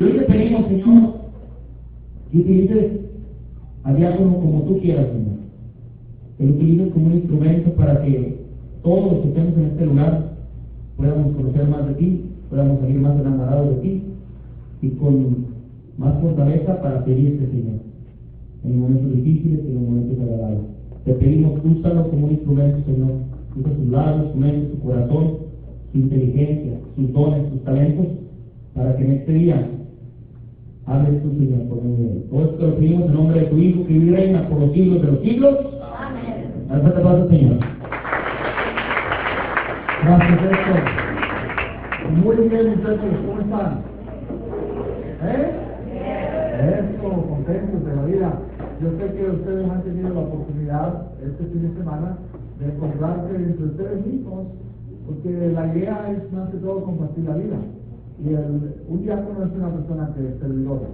Hoy te pedimos, Señor, que utilices a Diácono como tú quieras, Señor. Que lo utilices como un instrumento para que todos los que estemos en este lugar podamos conocer más de ti, podamos salir más enamorados de ti y con más fortaleza para pedirte, Señor, en los momentos difíciles y en los momentos agradables. Te pedimos, úsalo como un instrumento, Señor. Usa sus labios, su mente, su corazón, su inteligencia, sus dones, sus talentos, para que en este día hables tú, Señor, por medio de él. Todo esto lo pedimos en nombre de tu Hijo, que vive y reina por los siglos de los siglos. Amén. Al fuerte aplauso, Señor. Gracias, Héctor. Muy bien, muchachos, ¿cómo están? Eso, contentos de la vida. Yo sé que ustedes han tenido la oportunidad este fin de semana de encontrarse entre ustedes mismos, porque la idea es más que todo compartir la vida. Y un diácono es una persona que es servidora.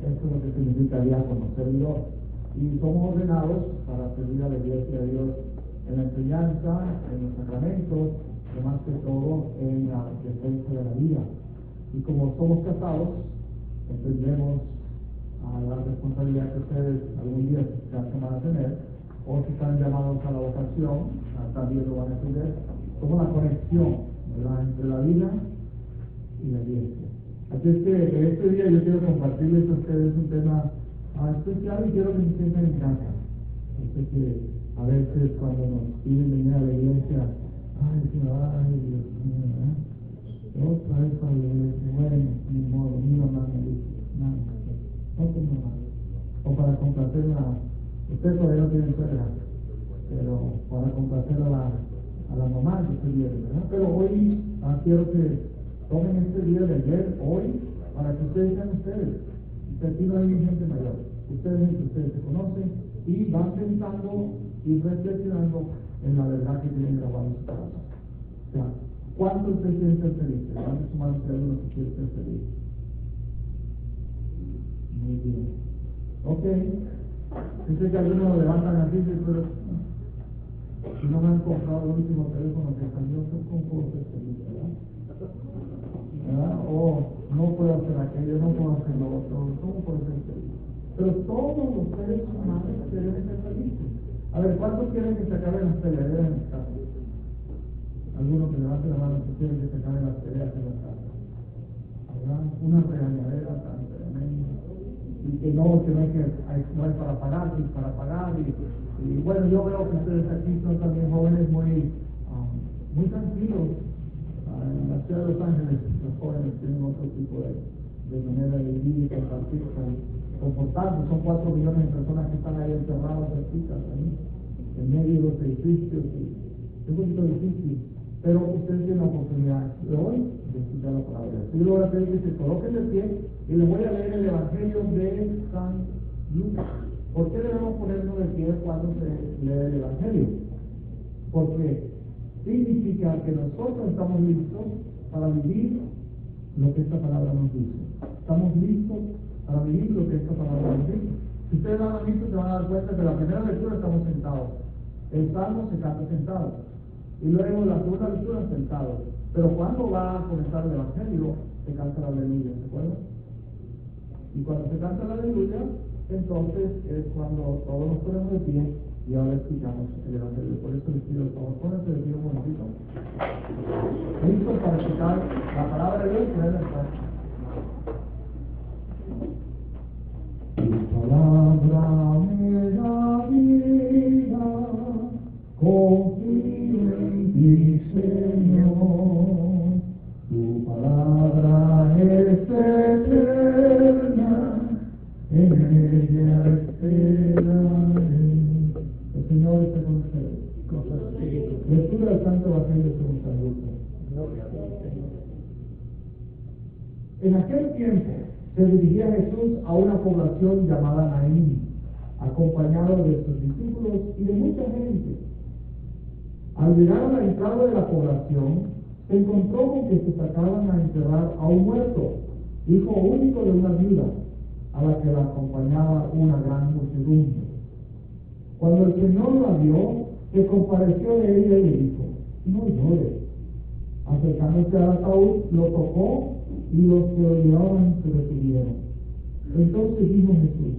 Eso es lo que significa diácono, servidor. Y somos ordenados para servir a la iglesia de Dios en la enseñanza, en los sacramentos, y más que todo en la defensa de la vida. Y como somos casados, entendemos la responsabilidad que ustedes algún día se van a tener, o si están llamados a la vocación, también lo van a entender, como la conexión, ¿verdad?, entre la vida y la iglesia. Así es que en este día yo quiero compartirles a ustedes un tema especial y quiero que se sientan en casa. Yo sé que a veces cuando nos piden venir a la iglesia, ay Dios mío, otra vez para la iglesia, bueno, ni modo, mi mamá me dice, no tengo nada. O para complacer ustedes todavía no tienen suegra, pero para complacer a la mamá que se viene, ¿verdad? Pero hoy quiero que tomen este día de ayer, hoy, para que ustedes sean ustedes. Que aquí no hay gente mayor. Ustedes entre ustedes se conocen y van pensando y reflexionando en la verdad que tienen grabada en su corazón. O sea, ¿cuántos ustedes quieren ser felices? Van a sumar ustedes uno que quiere ser feliz. Muy bien. Ok. Yo sé que algunos lo levantan así, pero si no me han comprado el último teléfono que salió, ¿cómo puedo ser feliz, verdad? O no puedo hacer aquello, no puedo hacer lo otro, ¿cómo puedo ser feliz? Pero todos los seres humanos quieren ser felices. A ver, ¿cuántos quieren que se acaben las peleas en las casas? Algunos que levanten la mano que quieren que se acaben las peleas en las casas. ¿Verdad? Una regañadera tan tremenda. Y que no hay para pagar, y para pagar. Y bueno, yo veo que ustedes aquí son también jóvenes muy tranquilos. En la ciudad de Los Ángeles, los jóvenes tienen otro tipo de manera de vivir y compartir, comportarse. Son 4 millones de personas que están ahí encerradas, ahí, en medio de los edificios. Es un poquito difícil, pero ustedes tienen la oportunidad de hoy de escuchar la palabra. Yo les voy a pedir que se coloquen de pie y les voy a leer el Evangelio de San Lucas. ¿Por qué debemos ponernos de pie cuando se lee el Evangelio? Porque significa que nosotros estamos listos para vivir lo que esta palabra nos dice. Estamos listos para vivir lo que esta palabra nos dice. Si ustedes van a visto, se van a dar cuenta que la primera lectura estamos sentados. El salmo se canta sentado. Y luego la segunda lectura sentado. Pero cuando va a comenzar el Evangelio, se canta la aleluya, ¿se acuerdan? Y cuando se canta la aleluya, entonces es cuando todos nos ponemos de pie y ahora escuchamos el Evangelio. Por eso les pido, por favor, pónganse de pie un momentito. ¿Listos para escuchar la palabra de Dios? Pueden estar. Tu palabra me da vida, confío en ti, Señor. Tu palabra es eterna, en ella esperaré. El Señor esté con ustedes. Lectura del Santo Evangelio según San Lucas. En aquel tiempo se dirigía Jesús a una población llamada Naín, acompañado de sus discípulos y de mucha gente. Al llegar a la entrada de la población, se encontró con que se sacaban a enterrar a un muerto, hijo único de una viuda, a la que la acompañaba una gran muchedumbre. Cuando el Señor la vio, se compadeció de ella y le dijo: no llores. Acercándose al ataúd, lo tocó y los que lo llevaban se detuvieron. Entonces dijo Jesús: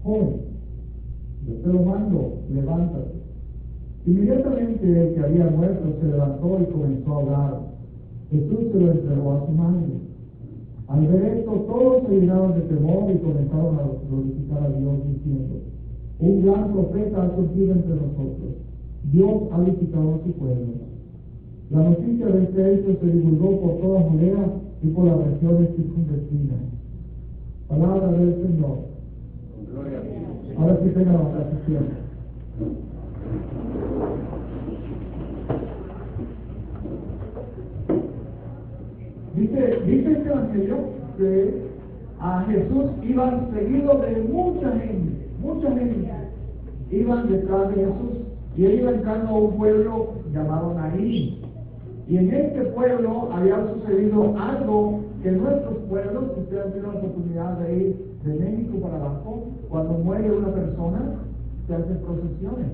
joven, yo te lo mando, levántate. Inmediatamente el que había muerto se levantó y comenzó a hablar. Jesús se lo entregó a su madre. Al ver esto, todos se llenaron de temor y comenzaron a glorificar a Dios, diciendo: un gran profeta ha surgido entre nosotros. Dios ha visitado a su pueblo. La noticia de este hecho se divulgó por toda Judea y por las regiones circunvecinas. Palabra del Señor. Gloria a Dios. Ahora sí tengan la atención. Dice este evangelio que a Jesús iban seguidos de mucha gente iban detrás de Jesús, y él iba entrando a un pueblo llamado Naín, y en este pueblo había sucedido algo que en nuestros pueblos, si ustedes han tenido la oportunidad de ir de México para abajo, cuando muere una persona se hacen procesiones.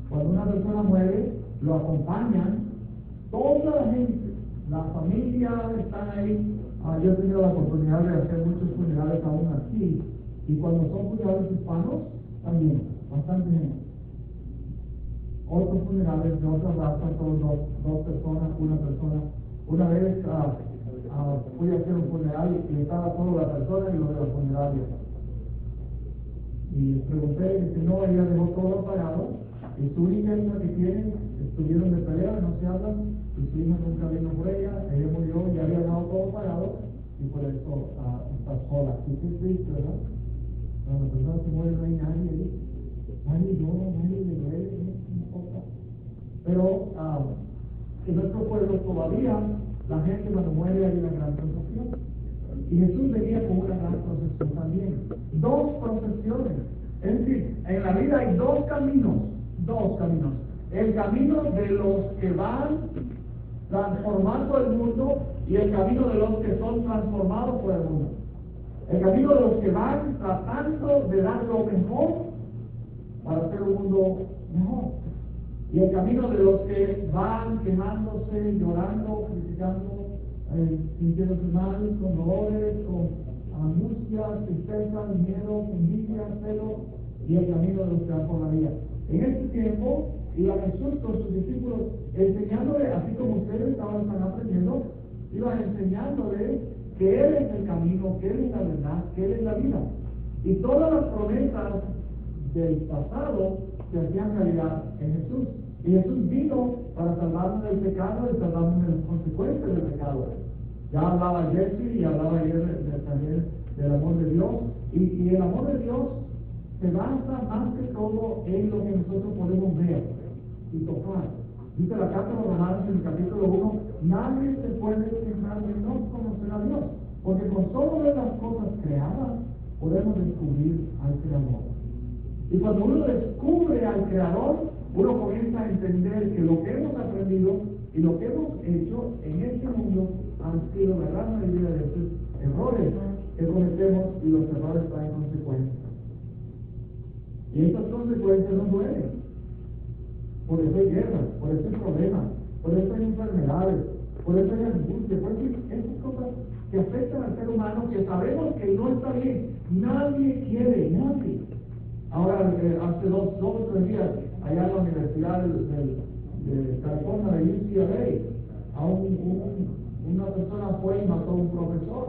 Cuando una persona muere, lo acompañan toda la gente. La familia está ahí. Yo he tenido la oportunidad de hacer muchos funerales aún aquí, y cuando son funerales hispanos, también, bastante gente. Otros funerales de otras razas son dos personas, una persona. Una vez fui a hacer un funeral y estaba solo la persona y lo de la funeraria. Y les pregunté, y si no, ella dejó todo pagado, y su única hija que tiene, estuvieron de pelea, no se hablan, y su hija nunca vino por ella murió, ya había dado todo pagado, y por eso está sola. Y qué triste, ¿verdad? Cuando la persona se muere no hay nadie ahí, nadie llora, nadie le duele, no importa. Pero en nuestro pueblo todavía la gente cuando muere hay una gran procesión. Y Jesús venía con una gran procesión también. Dos procesiones. Es decir, en la vida hay dos caminos. El camino de los que van transformando el mundo y el camino de los que son transformados por el mundo. El camino de los que van tratando de dar lo mejor para hacer un mundo mejor. Y el camino de los que van quemándose, llorando, criticando, sintiéndose mal, con dolores, con angustias, tristeza, miedo, envidia, celos, y el camino de los que van por la vida. En este tiempo, iba Jesús con sus discípulos enseñándole, así como ustedes ahora están aprendiendo, iba enseñándole que Él es el camino, que Él es la verdad, que Él es la vida. Y todas las promesas del pasado se hacían realidad en Jesús. Y Jesús vino para salvarnos del pecado y salvarnos de las consecuencias del pecado. Ya hablaba Jesse y hablaba ayer también del amor de Dios. Y el amor de Dios se basa más que todo en lo que nosotros podemos ver y tocar. Dice la carta de los Romanos en el capítulo 1, nadie se puede quejar de no conocer a Dios, porque con solo ver las cosas creadas podemos descubrir al Creador. Y cuando uno descubre al Creador, uno comienza a entender que lo que hemos aprendido y lo que hemos hecho en este mundo han sido la gran mayoría de esos errores que cometemos, y los errores traen consecuencias. Y estas consecuencias no duelen. Por eso hay guerras, por eso hay problemas, por eso hay enfermedades, por eso hay angustia, por eso hay esas cosas que afectan al ser humano, que sabemos que no está bien. Nadie quiere, nadie. Ahora, hace dos o tres días, allá en la Universidad de California, de UCLA, una persona fue y mató a un profesor.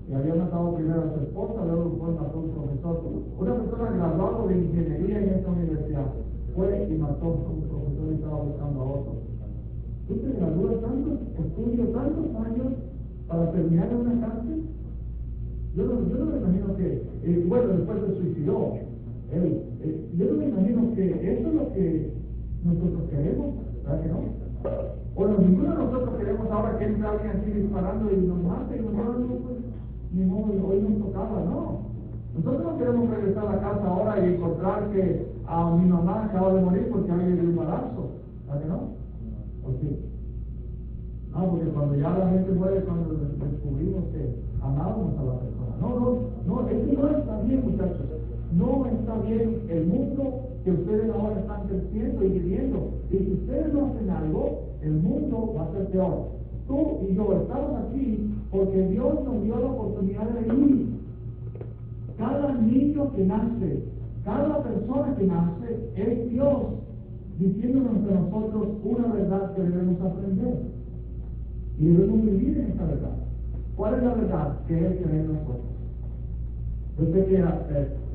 Y había matado primero a su esposa, luego fue y mató a un profesor. Una persona graduada de ingeniería en esta universidad fue y mató a un profesor y estaba buscando a otro. ¿Tú te gradúas tantos, estudias tantos años para terminar en una cárcel? Yo no me imagino que, después se suicidó. Yo no me imagino que eso es lo que nosotros queremos, ¿verdad que no? Bueno, ninguno de nosotros queremos ahora que entre alguien así disparando y nos mate y nos mate, pues, ni modo, hoy nos tocaba, no. Nosotros no queremos regresar a la casa ahora y encontrar que a mi mamá acaba de morir porque alguien le dio un balazo, ¿verdad que no? ¿O sí? No, porque cuando ya la gente muere, cuando descubrimos que amábamos a la persona. No, eso no está bien, muchachos. No está bien el mundo que ustedes ahora están creciendo y viviendo. Y si ustedes no hacen algo, el mundo va a ser peor. tú y yo estamos aquí porque Dios nos dio la oportunidad de venir. Cada niño que nace, cada persona que nace es Dios diciéndonos a nosotros una verdad que debemos aprender y debemos vivir en esa verdad. ¿Cuál es la verdad que Él cree en nosotros? Yo sé que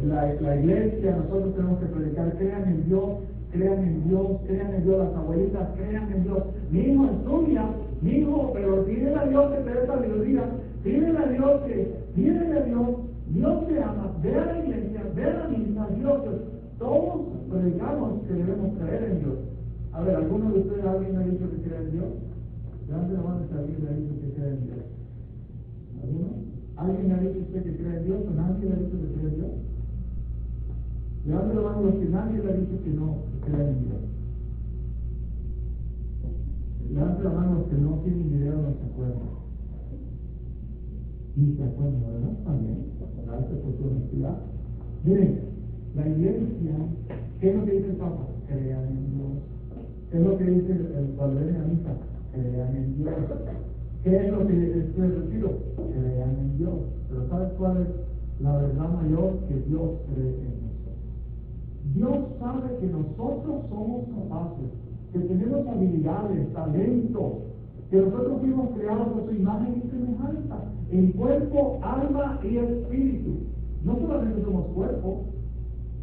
la iglesia, nosotros tenemos que predicar, crean en Dios, las abuelitas, crean en Dios. Mi hijo estudia, mi hijo, pero pídele a Dios que te dé sabiduría, pídele a Dios Dios te ama, ve a la iglesia, ve a la misa, Dios, todos predicamos que debemos creer en Dios. A ver, ¿alguno de ustedes, alguien ha dicho que cree en Dios? Levante la mano si alguien le ha dicho que cree en Dios. ¿Alguno? ¿Alguien le ha dicho usted que cree en Dios o nadie le ha dicho que cree en Dios? Levante la mano los que nadie le ha dicho que no cree en Dios. Levante la mano los que no tienen idea o no se acuerdan. Y se acuerdan, ¿verdad? También, gracias por su honestidad. Miren, la iglesia, ¿qué es lo que dice el Papa? Crean en Dios. ¿Qué es lo que dice el padre de la misa? Crean en Dios. ¿Qué es lo que dice el retiro? Crean en Dios. Pero ¿sabes cuál es la verdad mayor? Que Dios cree en nosotros. Dios sabe que nosotros somos capaces, que tenemos habilidades, talentos, que nosotros fuimos creados por su imagen y semejanza, en cuerpo, alma y espíritu. No solamente somos cuerpo,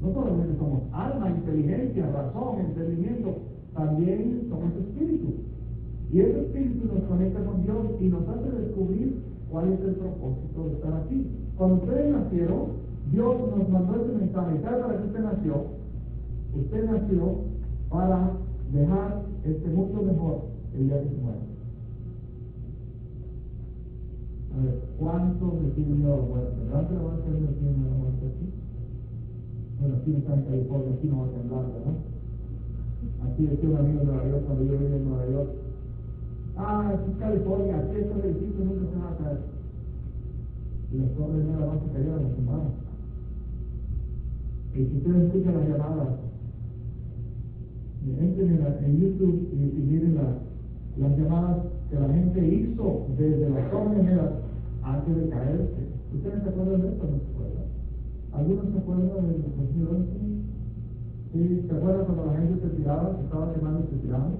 no solamente somos alma, inteligencia, razón, entendimiento, también somos espíritu. Y ese espíritu nos conecta con Dios y nos hace descubrir cuál es el propósito de estar aquí. Cuando ustedes nacieron, Dios nos mandó ese mensaje. ¿Sabe para qué usted nació? Usted nació para dejar este mundo mejor el día que se muera. A ver, ¿cuántos le tienen miedo a la muerte? ¿Verdad que la muerte no tiene miedo a la muerte aquí? Bueno, aquí no está en California, aquí no va a temblar, ¿verdad? Aquí decía un amigo de Nueva York, cuando yo vivía en Nueva York, aquí es California, aquí estos edificios nunca se van a caer. Y las torres nada más se cayeron, las tumbaron. Y si ustedes escuchan las llamadas, entren en YouTube y miren las llamadas que la gente hizo desde las torres gemelas antes de caerse. ¿Ustedes se acuerdan de esto o no se acuerdan? ¿Algunos se acuerdan del 2011? ¿Sí? ¿Se acuerdan cuando la gente se tiraba, se estaba quemando y se tiraba?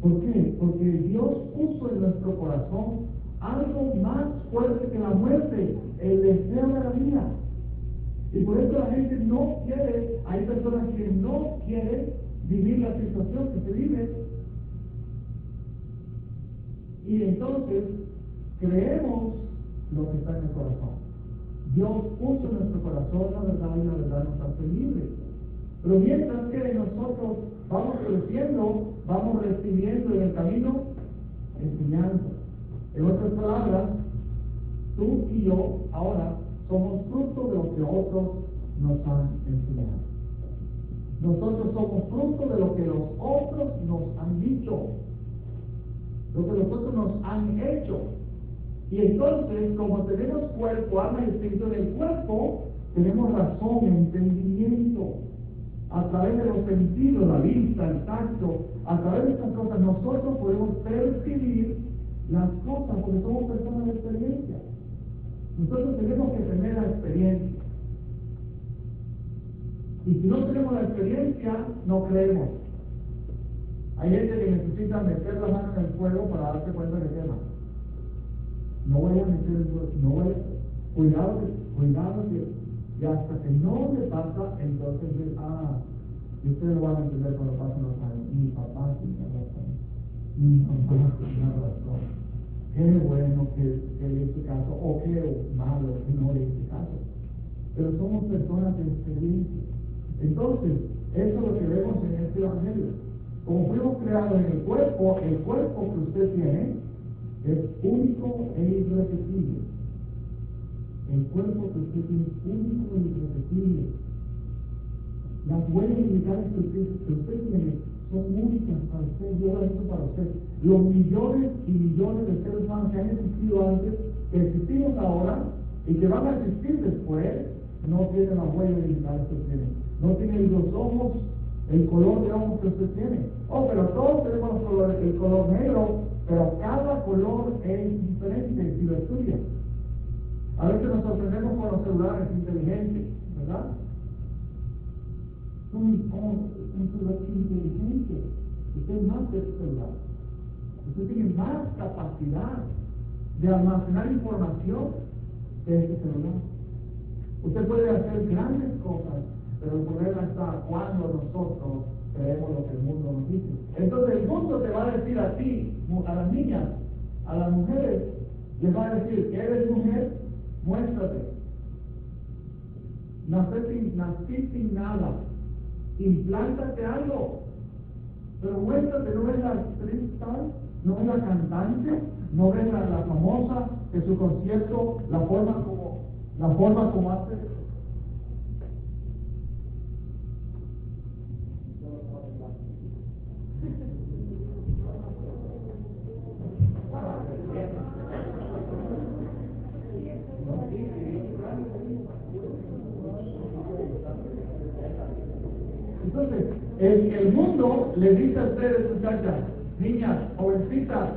¿Por qué? Porque Dios puso en nuestro corazón algo más fuerte que la muerte, el deseo de la vida. Y por eso la gente no quiere, hay personas que no quieren vivir la situación que se vive. Y entonces creemos lo que está en el corazón. Dios puso en nuestro corazón la verdad y la verdad nos hace libres. Pero mientras que nosotros vamos creciendo, vamos recibiendo en el camino, enseñando. En otras palabras, tú y yo ahora somos fruto de lo que otros nos han enseñado. Nosotros somos fruto de lo que los otros nos han dicho, lo que los otros nos han hecho. Y entonces, como tenemos cuerpo, alma y espíritu, en el cuerpo tenemos razón, entendimiento. A través de los sentidos, la vista, el tacto, a través de estas cosas nosotros podemos percibir las cosas porque somos personas de experiencia. Nosotros tenemos que tener la experiencia. Y si no tenemos la experiencia, no creemos. Hay gente que necesita meter la mano en el fuego para darse cuenta que quema. No vaya a meter el fuego, no vaya, cuidado que y hasta que no le pasa, entonces y ustedes lo van a entender cuando pasen los años. Mi papá tenía razón, mi mamá tenía razón. Qué bueno que le hice caso, o qué malo que no le hice caso. Pero somos personas de experiencia. Entonces, eso es lo que vemos en este evangelio. Como fuimos creados en el cuerpo que usted tiene es único e irrepetible. El cuerpo que usted tiene es único e irrepetible. Las huellas digitales que usted tiene son únicas para usted, yo lo he hecho para usted. Los millones y millones de seres humanos que han existido antes, que existimos ahora y que van a existir después, no tienen las huellas digitales que tienen. No tienen los ojos el color de ojos que usted tiene. Oh, pero todos tenemos los colores, el color negro, pero cada color es diferente si lo estudia. A veces nos sorprendemos con los celulares inteligentes, ¿verdad? Un celular inteligente. Usted es más que el celular. Usted tiene más capacidad de almacenar información que este celular. Usted puede hacer grandes cosas, pero el problema está cuando nosotros creemos lo que el mundo nos dice. Entonces el mundo te va a decir a ti, a las niñas, a las mujeres, les va a decir, ¿eres mujer? Muéstrate. Nací sin nada. Implántate algo. Pero muéstrate, ¿no ves la actriz tal? ¿No ves la cantante? ¿No ves la famosa de su concierto? La forma como hace. Entonces, el mundo le dice a ustedes, muchachas, niñas, jovencitas,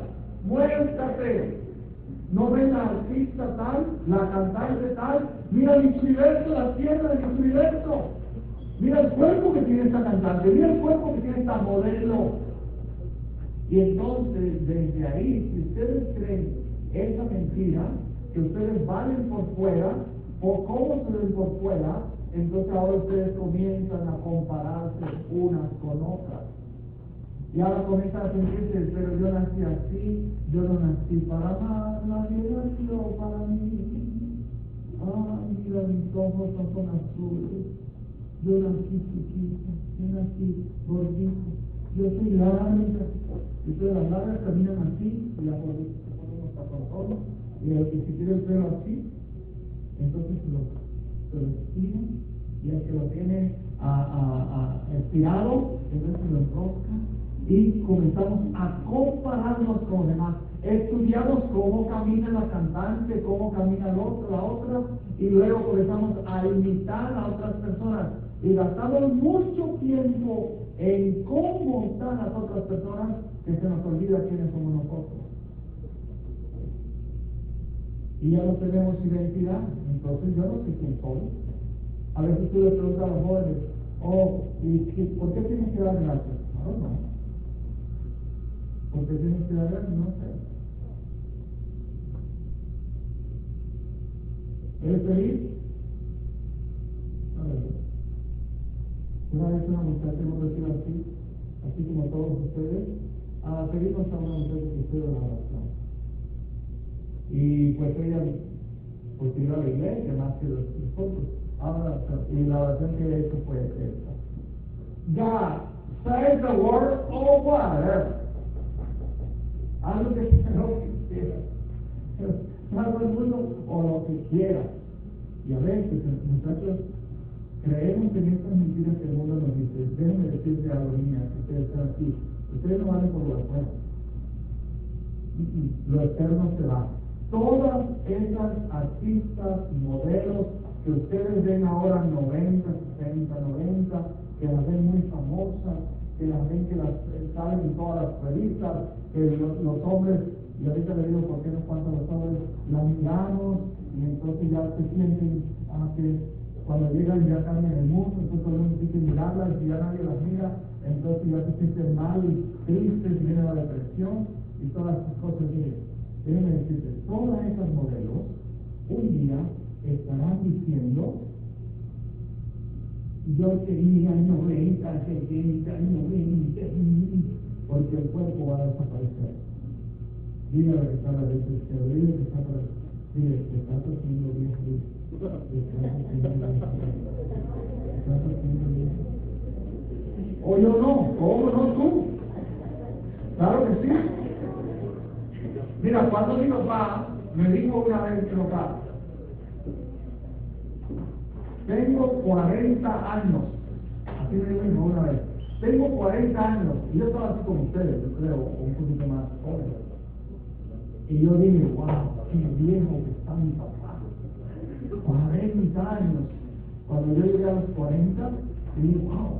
muéstrate. ¿No ven la artista tal, la cantante tal? Mira el universo, la tierra del universo. Mira el cuerpo que tiene esta cantante, mira el cuerpo que tiene esta modelo. Y entonces, desde ahí, si ustedes creen esa mentira, que ustedes valen por fuera, o cómo se ven por fuera, entonces ahora ustedes comienzan a compararse unas con otras. Y ahora comienzan a sentirse, pero yo nací así, yo no nací para amar, nadie nació para mí. Mira, mis ojos no son azules, yo nací chiquito, yo nací gordito, yo soy larga. Y todas las largas caminan así, y las gorditas se ponen los tapones, y el que si quiere el pelo así, entonces se lo estira, y el que lo tiene estirado, entonces se lo enrosca. Y comenzamos a compararnos con los demás. Estudiamos cómo camina la cantante, cómo camina el otro, la otra, y luego comenzamos a imitar a otras personas. Y gastamos mucho tiempo en cómo están las otras personas, que se nos olvida quiénes somos nosotros. Y ya no tenemos identidad, entonces yo no sé quién soy. A veces tú le preguntas a los jóvenes, ¿por qué tienes que dar gracias? No. ¿Por qué tienes que dar gracias? No sé. ¿Eres feliz? A ver. Una vez una muchacha hemos recibido así como todos ustedes, pedimos a una muchacha que hiciera la oración. Y pues ella, pues iba a la iglesia más que los otros. Y la oración que he hecho fue esta. God, say the word or whatever. Algo que quiera. Algo el mundo o lo que quiera. Y a veces, muchachos, creemos en estas mentiras que el mundo nos dice. Déjenme decirte algo, niñas, que ustedes están aquí. Ustedes no valen por lo afuera. Lo externo se va. Todas esas artistas, modelos que ustedes ven ahora 90, 60, 90, que las ven muy famosas, que las ven que las salen en todas las revistas, que los hombres, y ahorita le digo por qué no pasa los hombres, las miramos y entonces ya se sienten que cuando llegan ya cambian el mundo, entonces todo el mundo tiene que mirarlas y ya nadie las mira, entonces ya se sienten mal, tristes, viene la depresión y todas esas cosas. Déjenme decirte, todas esas modelos un día estarán diciendo, yo tenía 90, 70, 90, porque el cuerpo va a desaparecer. Dile a la que está a la derecha izquierda, dile que está para, dile, te estás haciendo viejo, o yo no, ¿cómo no tú? Claro que sí. Mira, cuando mi papá me dijo una vez, mi papá, tengo 40 años, así me dijo una vez, tengo 40 años, y yo estaba así como ustedes, yo creo, un poquito más joven. Y yo dije, wow, qué viejo que está mi papá, 40 años. Cuando yo llegué a los 40, dije, wow,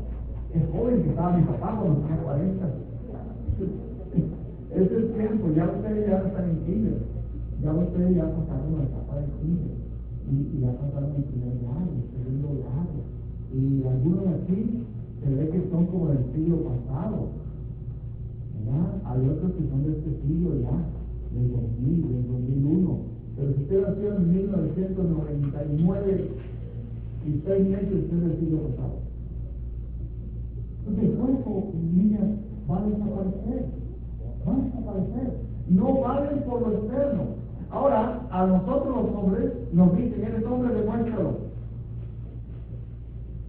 Es joven que estaba mi papá cuando tenía 40. Ese es el tiempo, ya ustedes ya no están en kinder, ya ustedes ya pasaron la etapa de kinder, y ya pasaron el primer grado, el segundo grado, y algunos de aquí se ve que son como del siglo pasado, ¿verdad? Hay otros que son de este siglo ya, del 2000, del 2001, pero si usted nació en 1999 y 6 meses, usted es del siglo pasado. Entonces el cuerpo, niñas, va a desaparecer. Van a desaparecer. No valen por lo externo. Ahora, a nosotros los hombres nos dicen, eres hombre, demuéstralo.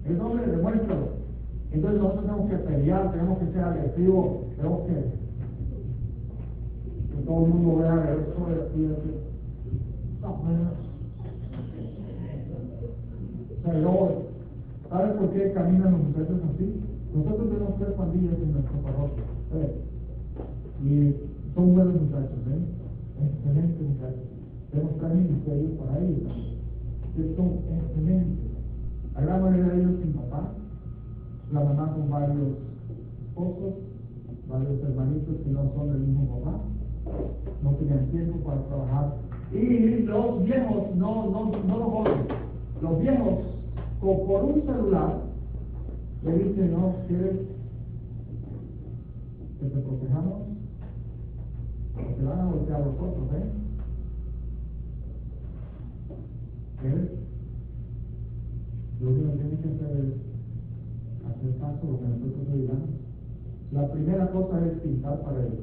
Eres hombre, demuéstralo. Entonces nosotros tenemos que pelear, tenemos que ser agresivos, tenemos que todo el mundo vea eso y así. No, o sea, luego, ¿sabes por qué caminan los muchachos así? Nosotros tenemos 3 pandillas en nuestro parroquia. Y son buenos muchachos, excelentes muchachos. Tenemos 3 ministerios para ellos, que son excelentes. La gran mayoría de ellos sin papá, la mamá con varios esposos, varios hermanitos que no son del mismo papá, no tenían tiempo para trabajar. Y los viejos, no los jóvenes, los viejos, por un celular, le dicen, no, ¿quieres que te protejamos? Porque van a voltear a los otros, ¿Quieres? Lo único que tienes que hacer es hacer caso a lo que nosotros te digamos. La primera cosa es pintar paredes.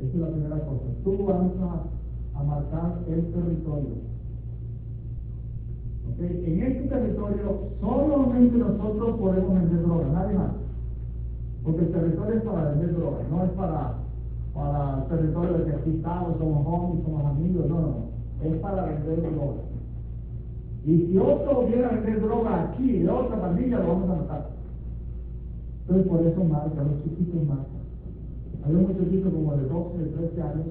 Esa es la primera cosa. Tú vas a marcar el territorio. ¿Okay? En este territorio solamente nosotros podemos vender droga, nadie más. Porque el territorio es para vender droga, no es para el territorio de que aquí estamos, somos homies, somos amigos, no. Es para vender droga. Y si otro viene a vender droga aquí, de otra pandilla, lo vamos a matar. Entonces por eso marca, los chiquitos marcan. Había un muchachito como de 12, de 13 años,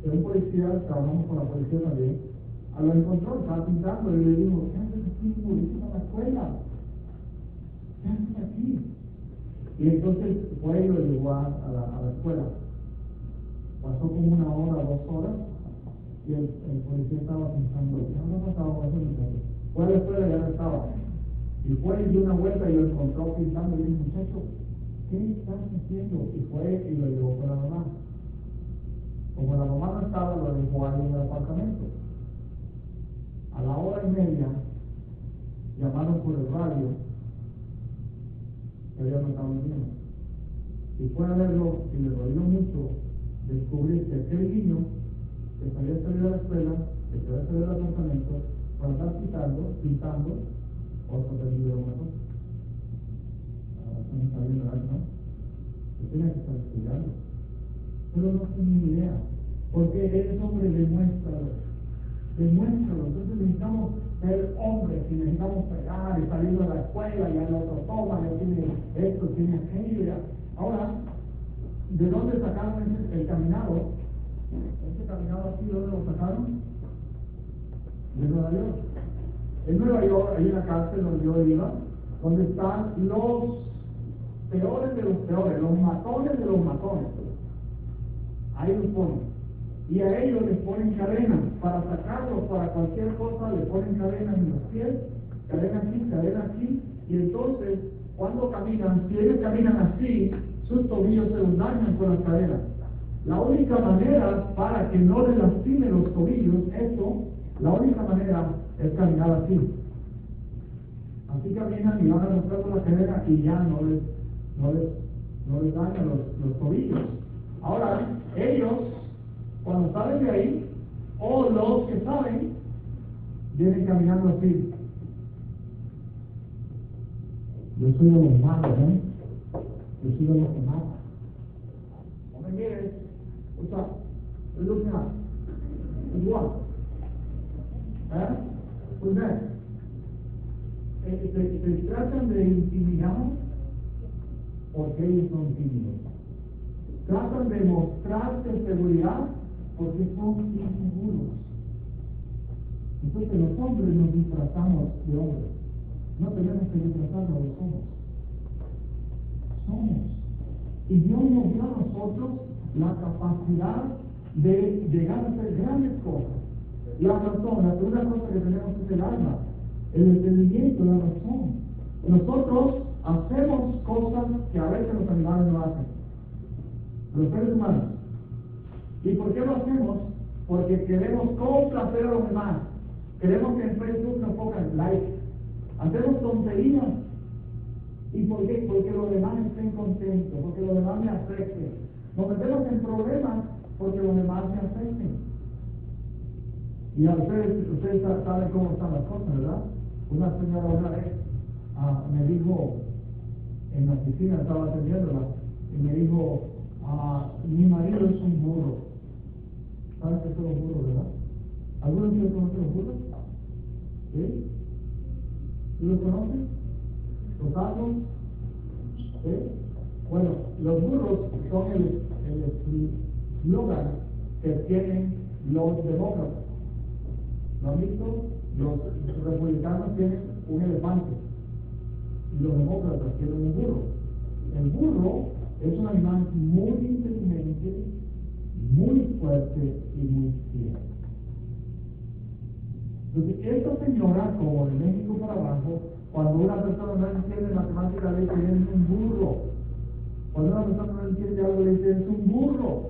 que un policía, trabajamos con la policía también, lo encontró, estaba pintando y le dijo, ¿qué haces aquí? ¿Volviste a la escuela? ¿Qué haces aquí? Y entonces fue y lo llevó a la escuela. Pasó como 1 hora, 2 horas, y el policía estaba pensando, ¿qué habrá pasado con ese muchacho? Fue a la escuela y ya no estaba. Y fue y dio una vuelta y lo encontró pintando y le dijo, muchacho, ¿qué estás haciendo? Y fue y lo llevó con la mamá. Como la mamá no estaba, lo dejó ahí en el apartamento. A la 1:30 llamaron por el radio que había matado a un niño. Y fue a verlo y le dolió mucho descubrir que aquel niño que se había salido de la escuela, que se había salido del apartamento, para estar pintando, otro peligro lo mató. No está bien, ¿verdad? ¿No? Yo tenía que estar estudiando. Pero no tenía ni idea. Porque eres hombre, demuéstralo. Entonces necesitamos ser hombres y necesitamos pegar y salir de la escuela y al otro toma, ya tiene esto, tiene aquello. Ahora, ¿de dónde sacaron el caminado? Ese caminado aquí, ¿de dónde lo sacaron? De Nueva York. En Nueva York hay una cárcel donde yo iba, donde están los peores de los peores, los matones de los matones. Ahí los ponen. Y a ellos les ponen cadenas, para sacarlos para cualquier cosa, les ponen cadenas en los pies, cadena aquí, y entonces, cuando caminan, si ellos caminan así, sus tobillos se los dañan con las cadenas. La única manera para que no les lastime los tobillos, la única manera es caminar así. Así caminan y van a mostrar con la cadena y ya no les dañan los tobillos. Ahora, ellos, cuando salen de ahí, o los que saben, vienen caminando así. Yo soy de los malos, Yo soy de los que matan. No me mires, estoy looking up. Igual. Pues se tratan de intimidar porque ellos son tímidos. Tratan de mostrarse seguridad porque son inseguros. Entonces los hombres nos disfrazamos de hombres. No tenemos que disfrazarnos, los somos. somos. Y Dios nos dio a nosotros la capacidad de llegar a hacer grandes cosas. La razón, la segunda cosa que tenemos es el alma, el entendimiento, la razón. Nosotros hacemos cosas que a veces los animales no hacen, los seres humanos. ¿Y por qué lo hacemos? Porque queremos complacer a los demás. Queremos que en Facebook nos pongan like. Hacemos tonterías. ¿Y por qué? Porque los demás estén contentos, porque los demás me afecten. Nos metemos en problemas porque los demás me afecten. Y a ustedes saben cómo están las cosas, ¿verdad? Una señora una vez me dijo, en la oficina estaba atendiéndola, y me dijo, mi marido es un burro. ¿Saben qué son los burros, verdad? ¿Algunos de ustedes conocen los burros? ¿Sí? ¿Sí los conocen? ¿Los asnos? ¿Sí? Bueno, los burros son el eslogan que tienen los demócratas. ¿Lo han visto? Los republicanos tienen un elefante y los demócratas tienen un burro. El burro es un animal muy inteligente, muy fuerte y muy fiel. Entonces, esta señora, como de México para abajo, cuando una persona no entiende matemática, le dice es un burro. Cuando una persona no entiende algo, le dice es un burro.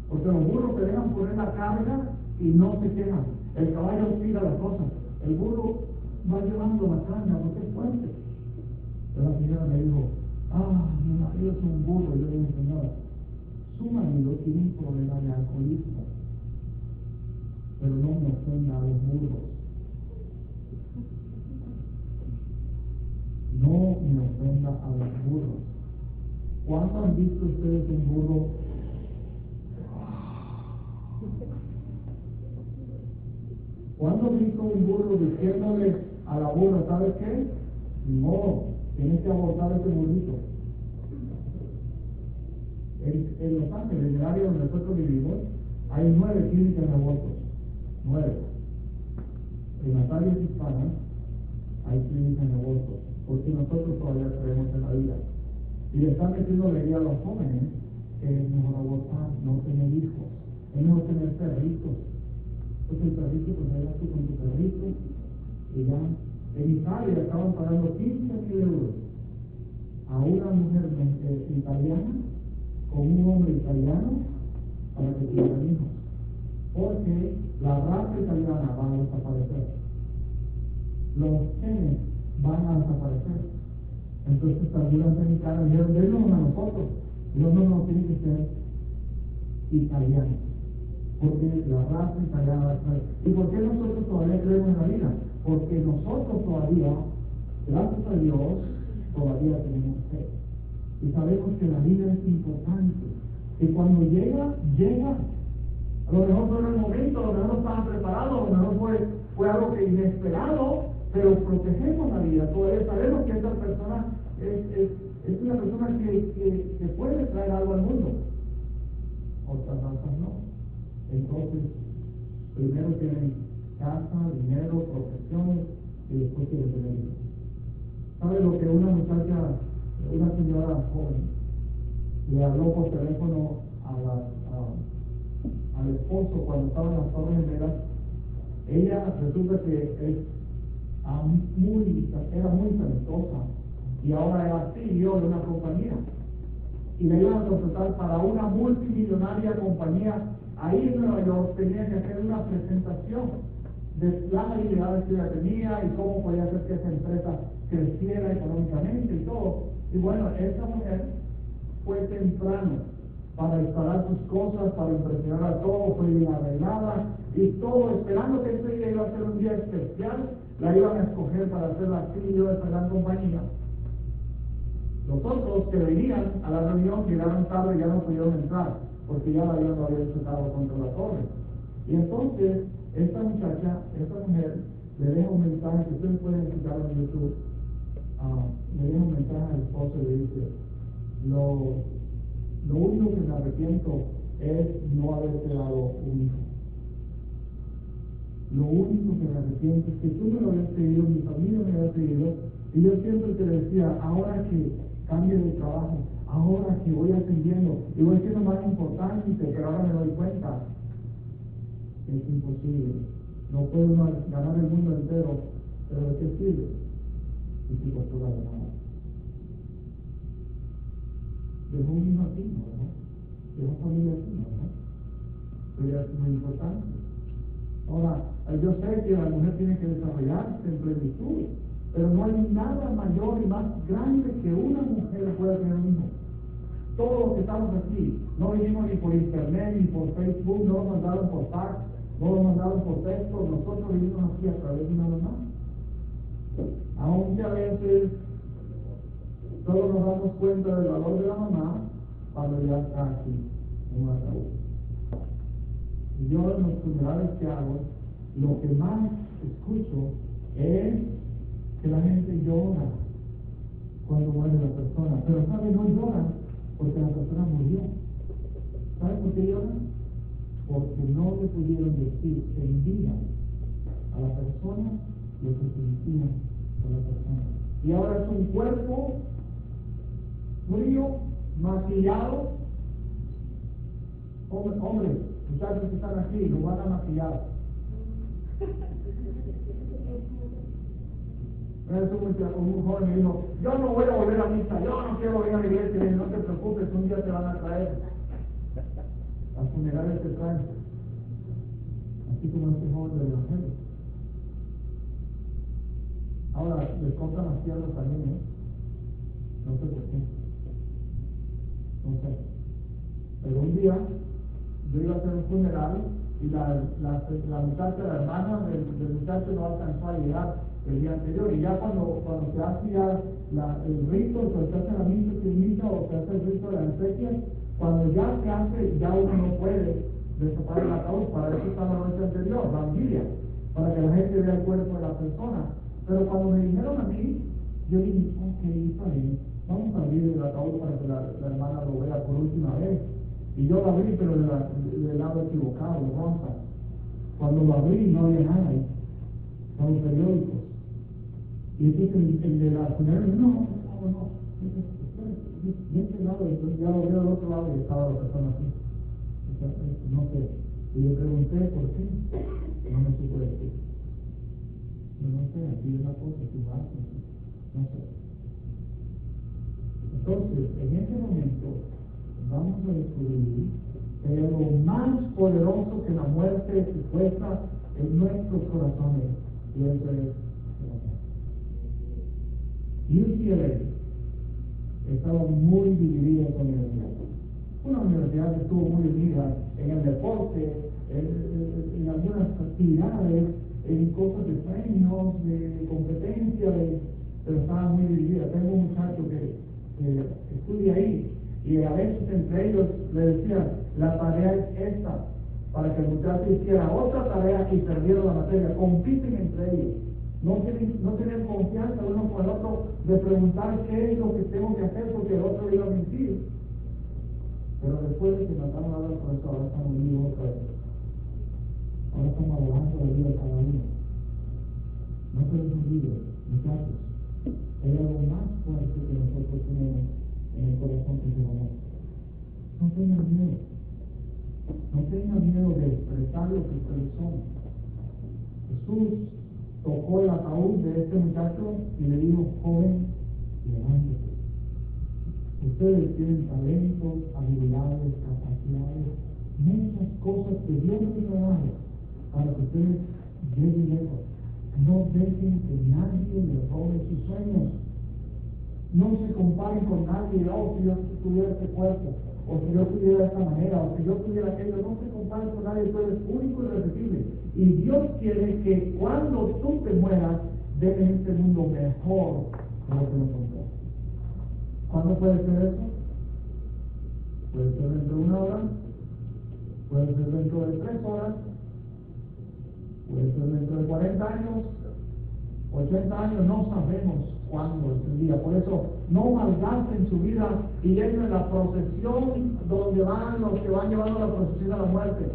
Porque los burros te dejan poner la carga y no se quejan. El caballo tira las cosas. El burro va llevando la carga porque es fuerte. Pero la señora me dijo, mi marido es un burro. Y yo le dije, señora, su marido tiene un problema de alcoholismo, pero no me ofenda a los burros. No me ofenda a los burros. ¿Cuándo han visto ustedes un burro? ¿Cuándo han visto un burro diciéndole a la burra, ¿sabes qué? No, tienes que abortar a ese burrito? En Los Ángeles, en el área donde nosotros vivimos, hay 9 clínicas de abortos. 9. En las áreas hispanas hay clínicas de abortos, porque nosotros todavía creemos en la vida. Y le están metiendo la idea a los jóvenes que es mejor abortar, no tener hijos, es mejor tener perritos. Porque el perrito, pues allá tú con tu perrito, y ya. En Italia estaban pagando 15.000 euros a una mujer italiana con un hombre italiano para que tuvieran hijos. Porque la raza italiana va a desaparecer. Los genes van a desaparecer. Entonces algunas mexicanas dijeron, dennos a nosotros. Dios no tiene que ser italiano. Porque la raza italiana va a desaparecer. ¿Y por qué nosotros todavía creemos en la vida? Porque nosotros todavía, gracias a Dios, todavía tenemos fe. Y sabemos que la vida es importante. Que cuando llega. A lo mejor no era el momento, a lo mejor no estaban preparados, a lo mejor fue algo que inesperado, pero protegemos la vida. Todavía sabemos que esta persona es una persona que puede traer algo al mundo. Otras razas no. Entonces, primero tienen casa, dinero, profesiones, y después quieren tener hijos. ¿Sabe lo que una muchacha, una señora joven, le habló por teléfono al esposo cuando estaba en las Torres Gemelas? Ella resulta que era muy talentosa y ahora era CEO de una compañía y le iban a contratar para una multimillonaria compañía ahí en Nueva York. Tenía que hacer una presentación de las habilidades que ella tenía y cómo podía hacer que esa empresa creciera económicamente y todo. Y bueno, esa mujer fue temprano para instalar sus cosas, para impresionar a todos, fue bien arreglada y todo, esperando que ese día iba a ser un día especial, la iban a escoger para hacer la CEO de esa gran compañía. Los otros que venían a la reunión llegaron tarde y ya no pudieron entrar, porque ya la habían chocado contra la torre. Y entonces, esta mujer, le deja un mensaje que ustedes pueden escuchar en YouTube. Le deja un mensaje al esposo y le dice, lo único que me arrepiento es no haberte dado un hijo. Lo único que me arrepiento es que tú me lo habías pedido, mi familia me lo había pedido, y yo siempre te decía, ahora que cambio de trabajo, ahora que voy ascendiendo y voy siendo más importante, pero ahora me doy cuenta que es imposible. No puedo ganar el mundo entero, pero ¿de qué sirve? Y si costura de nada. Dejó un hijo aquí, ¿no? Dejó familia aquí, ¿no? Pero es muy importante. Ahora, yo sé que la mujer tiene que desarrollarse en plenitud, pero no hay nada mayor y más grande que una mujer pueda tener un hijo. Todos los que estamos aquí, no vinimos ni por internet, ni por Facebook, no lo mandaron por fax, no lo mandaron por texto, nosotros vinimos aquí a través de una mamá. Aunque a veces todos nos damos cuenta del valor de la mamá cuando ya está aquí en un ataúd. Y yo en los funerales que hago, lo que más escucho es que la gente llora cuando muere la persona, pero ¿sabe? No llora porque la persona murió. ¿Sabe por qué lloran? Porque no le pudieron decir en vida a la persona lo que sentían por la persona. Y ahora es un cuerpo frío, maquillado. Hombres, muchachos que están aquí, lo van a maquillar. Un joven me dijo, yo no voy a volver a misa, yo no quiero ir a la iglesia. Y no te preocupes, un día te van a traer. Las funerales te traen. Así como este joven del evangelio. Ahora, les cortan las piernas también, ¿eh? No sé por qué. No sé. Pero un día, yo iba a hacer un funeral y la muchacha, la hermana del muchacho no alcanzó a llegar el día anterior, y ya cuando se hace ya el rito, cuando se hace la misa o se hace el rito de la exequia, cuando ya se hace, ya uno no puede destapar el ataúd. Para eso está la noche anterior, la vigilia, para que la gente vea el cuerpo de la persona. Pero cuando me dijeron a mí, yo dije, ok, está bien, vamos a abrir el ataúd para que la hermana lo vea por última vez. Y yo lo abrí, pero del lado equivocado, rosa. Cuando lo abrí no había nada ahí, estaban los periódicos. Y entonces el de la funeraria, no, de este lado, entonces ya lo veo del otro lado y estaba la persona así. No sé. Y le pregunté por qué, no me supo decir. No sé, aquí es una cosa, tú vas, no sé. Entonces, en este momento, vamos a descubrir que hay algo más poderoso que la muerte supuesta en nuestros corazones, y eso es el amor. UCLA estaba muy dividida con la universidad. Una universidad que estuvo muy unida en el deporte, en algunas actividades, en cosas de premios, de competencia, pero estaba muy dividida. Tengo un muchacho que estudia ahí, y a veces entre ellos le decían, la tarea es esta, para que el muchacho hiciera otra tarea y perdiera la materia. Compiten entre ellos. No tienen confianza uno con el otro de preguntar qué es lo que tengo que hacer porque el otro iba a mentir. Pero después de que mataron a la profesora, ahora estamos vivos otra vez. Ahora estamos hablando de la vida de cada uno. No se les olvide, muchachos, hay algo más fuerte que nosotros tenemos en el corazón que se llama. No tengan miedo. No tengan miedo de expresar lo que ustedes son. Jesús tocó el ataúd de este muchacho y le dijo, joven, levántate. Ustedes tienen talentos, habilidades, capacidades, muchas cosas que Dios les ha dado para que ustedes lleguen lejos. No dejen que nadie les robe sus sueños. No se comparen con nadie. Oh, si yo tuviera este cuerpo, o si yo tuviera esta manera, o si yo tuviera aquello. No se comparen con nadie. Tú eres único y irrepetible. Y Dios quiere que cuando tú te mueras, dejes este mundo mejor de lo que lo encontró. ¿Cuándo puede ser eso? Puede ser dentro de 1 hora, puede ser dentro de 3 horas, puede ser dentro de 40 años, 80 años, no sabemos cuándo es el día. Por eso, no malgasten su vida y entren en la procesión donde van los que van llevando la procesión a la muerte.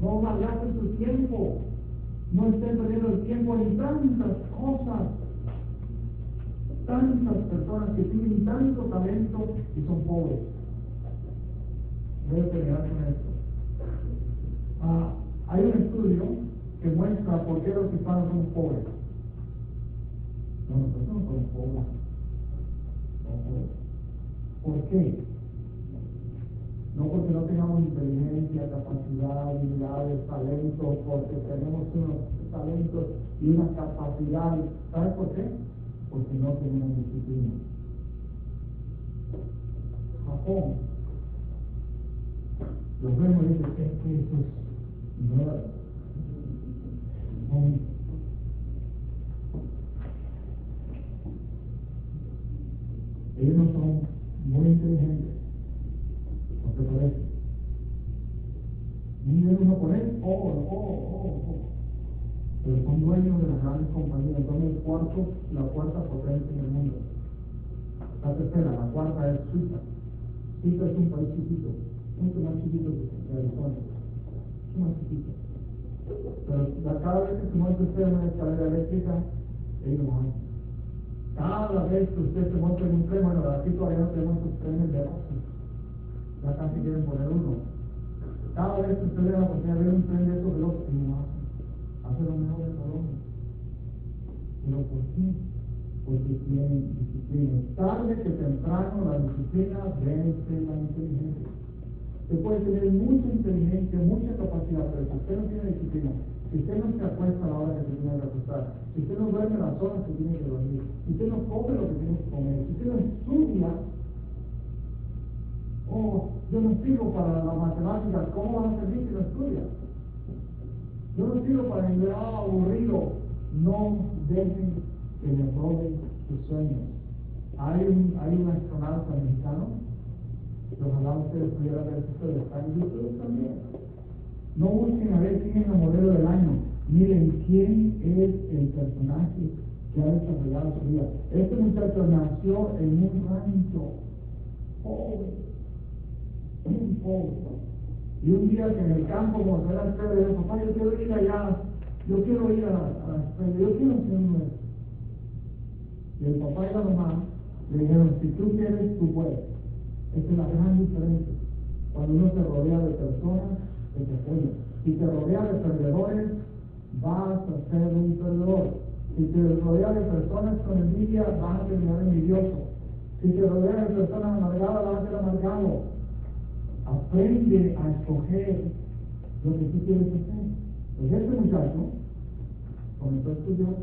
No malgasten su tiempo. No estén perdiendo el tiempo en tantas cosas. tantas personas que tienen tanto talento y son pobres. Voy a terminar con esto. Hay un estudio que muestra por qué los hispanos somos pobres. No, nosotros no somos pobres. ¿Por qué? No porque no tengamos inteligencia, capacidad, habilidades, talentos, porque tenemos unos talentos y una capacidad. ¿Sabes por qué? Porque no tenemos disciplina. Japón. Los vemos y dicen, es que eso es nada. Ellos no son muy inteligentes, ¿no te parece? Miren uno por él, pero son dueños de las grandes compañías, son la cuarta potencia en el mundo. La tercera, la cuarta es Suiza. Suiza es un país chiquito, mucho más chiquito que Arizona, mucho más chiquito. Pero cada vez que se monta usted en una escalera eléctrica, ellos lo hacen. Cada vez que usted se monta en un tren, bueno, aquí todavía no tenemos esos trenes de ocio, ya casi quieren poner uno. Cada vez que usted le da la oportunidad de ver un tren de esos veloces, ellos lo hacen. Hacen lo mejor de Colombia. ¿Pero por qué? Porque tienen disciplina. Tarde que temprano la disciplina vence la inteligencia. Usted puede tener mucha inteligencia, mucha capacidad, pero si usted no tiene disciplina, si usted no se acuesta a la hora que se tiene que acostar, si usted no duerme las horas que tiene que dormir, si usted no come lo que tiene que comer, si usted no estudia, yo no sirvo para la matemática, ¿cómo van a servir si no estudia? Yo no sirvo para el aburrido. No dejen que les roben sus sueños. Hay un astronauta mexicano, que ojalá ustedes pudieran ver esto de España, y ustedes también. No busquen a ver quién es la modelo del año. Miren quién es el personaje que ha desarrollado su vida. Este muchacho nació en un rancho pobre, muy pobre. Y un día que en el campo, como se era el Pedro, dijo, papá, yo quiero ir allá, yo quiero ir a la estrella, yo quiero ser un nuevo. Y el papá y la mamá le dijeron, si tú quieres, tú puedes. Esa es la gran diferencia. Cuando uno se rodea de personas que te apoyan. Si te rodea de perdedores, vas a ser un perdedor. Si te rodea de personas con envidia, vas a terminar envidioso. Si te rodea de personas amargadas, vas a ser amargado. Aprende a escoger lo que tú quieres hacer. Pues este muchacho comenzó a estudiar